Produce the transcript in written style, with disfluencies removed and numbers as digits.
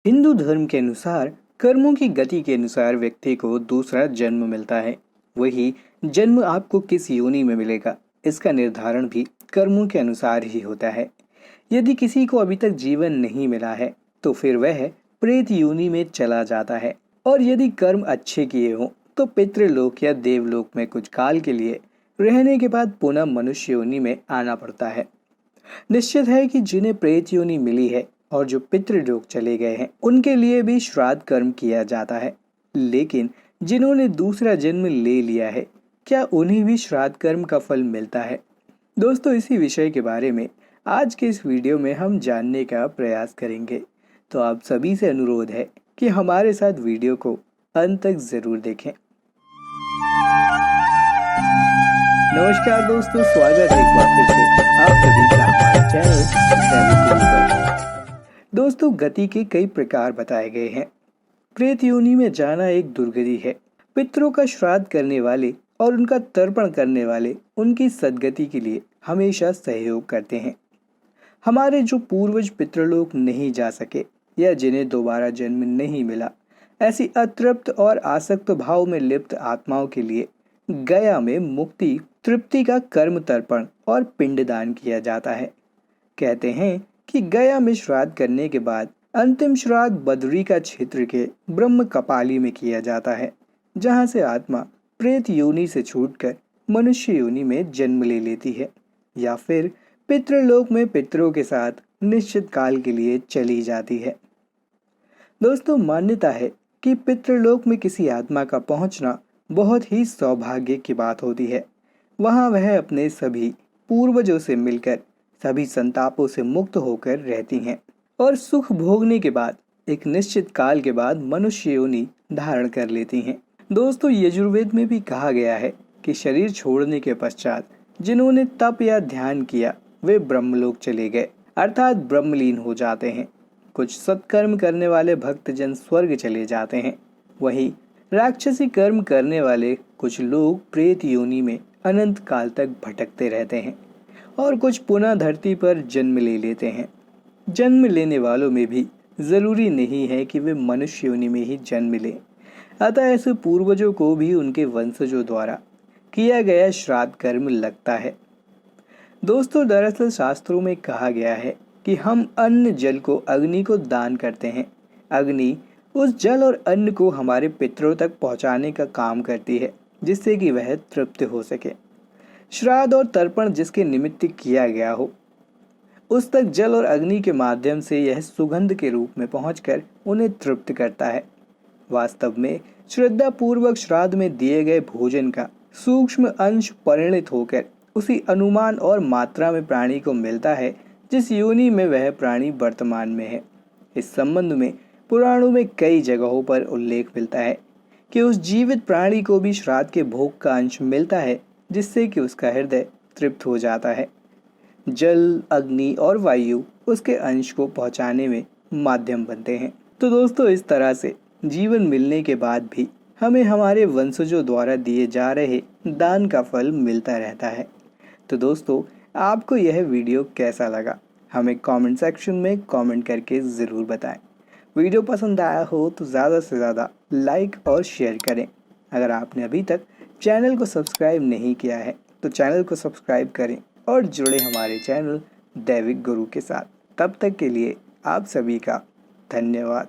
हिंदू धर्म के अनुसार कर्मों की गति के अनुसार व्यक्ति को दूसरा जन्म मिलता है। वही जन्म आपको किस योनि में मिलेगा, इसका निर्धारण भी कर्मों के अनुसार ही होता है। यदि किसी को अभी तक जीवन नहीं मिला है तो फिर वह प्रेत योनि में चला जाता है, और यदि कर्म अच्छे किए हों तो पितृलोक या देवलोक में कुछ काल के लिए रहने के बाद पुनः मनुष्य योनि में आना पड़ता है। निश्चित है कि जिन्हें प्रेत योनि मिली है और जो पितृलोक चले गए हैं उनके लिए भी श्राद्ध कर्म किया जाता है। लेकिन जिन्होंने दूसरा जन्म ले लिया है, क्या उन्हें भी श्राद्ध कर्म का फल मिलता है? दोस्तों, इसी विषय के बारे में आज के इस वीडियो में हम जानने का प्रयास करेंगे। तो आप सभी से अनुरोध है कि हमारे साथ वीडियो को अंत तक जरूर देखें। नमस्कार दोस्तों, स्वागत है एक बार फिर से आप सभी का हमारे चैनल दैविक गुरु पर। दोस्तों, गति के कई प्रकार बताए गए हैं। प्रेत योनि में जाना एक दुर्गति है। पितरों का श्राद्ध करने वाले और उनका तर्पण करने वाले उनकी सद्गति के लिए हमेशा सहयोग करते हैं। हमारे जो पूर्वज पितृलोक नहीं जा सके या जिन्हें दोबारा जन्म नहीं मिला, ऐसी अतृप्त और आसक्त भाव में लिप्त आत्माओं के लिए गया में मुक्ति तृप्ति का कर्म तर्पण और पिंडदान किया जाता है। कहते हैं कि गया में श्राद्ध करने के बाद अंतिम श्राद्ध बद्री का क्षेत्र के ब्रह्म कपाली में किया जाता है, जहां से आत्मा प्रेत योनि से छूटकर मनुष्य योनि में जन्म ले लेती है या फिर पितृलोक में पितरों के साथ निश्चित काल के लिए चली जाती है। दोस्तों, मान्यता है कि पितृलोक में किसी आत्मा का पहुंचना बहुत ही सौभाग्य की बात होती है। वहां वह अपने सभी पूर्वजों से मिलकर सभी संतापों से मुक्त होकर रहती हैं और सुख भोगने के बाद एक निश्चित काल के बाद मनुष्य योनि धारण कर लेती हैं। दोस्तों, यजुर्वेद में भी कहा गया है कि शरीर छोड़ने के पश्चात जिन्होंने तप या ध्यान किया वे ब्रह्मलोक चले गए, अर्थात ब्रह्मलीन हो जाते हैं। कुछ सत्कर्म करने वाले भक्तजन स्वर्ग चले जाते हैं। वहीं राक्षसी कर्म करने वाले कुछ लोग प्रेत योनि में अनंत काल तक भटकते रहते हैं और कुछ पुनः धरती पर जन्म ले लेते हैं। जन्म लेने वालों में भी जरूरी नहीं है कि वे मनुष्य योनि में ही जन्म लें, अतः ऐसे पूर्वजों को भी उनके वंशजों द्वारा किया गया श्राद्ध कर्म लगता है। दोस्तों, दरअसल शास्त्रों में कहा गया है कि हम अन्न जल को अग्नि को दान करते हैं। अग्नि उस जल और अन्न को हमारे पितरों तक पहुंचाने का काम करती है, जिससे कि वह तृप्त हो सके। श्राद्ध और तर्पण जिसके निमित्त किया गया हो, उस तक जल और अग्नि के माध्यम से यह सुगंध के रूप में पहुंचकर उन्हें तृप्त करता है। वास्तव में श्रद्धा पूर्वक श्राद्ध में दिए गए भोजन का सूक्ष्म अंश परिणित होकर उसी अनुमान और मात्रा में प्राणी को मिलता है जिस योनि में वह प्राणी वर्तमान में है। इस संबंध में पुराणों में कई जगहों पर उल्लेख मिलता है कि उस जीवित प्राणी को भी श्राद्ध के भोग का अंश मिलता है, जिससे कि उसका हृदय तृप्त हो जाता है। जल, अग्नि और वायु उसके अंश को पहुंचाने में माध्यम बनते हैं। तो दोस्तों, इस तरह से जीवन मिलने के बाद भी हमें हमारे वंशजों द्वारा दिए जा रहे दान का फल मिलता रहता है। तो दोस्तों, आपको यह वीडियो कैसा लगा, हमें कमेंट सेक्शन में कमेंट करके ज़रूर बताएं। वीडियो पसंद आया हो तो ज़्यादा से ज़्यादा लाइक और शेयर करें। अगर आपने अभी तक चैनल को सब्सक्राइब नहीं किया है तो चैनल को सब्सक्राइब करें और जुड़े हमारे चैनल दैविक गुरु के साथ। तब तक के लिए आप सभी का धन्यवाद।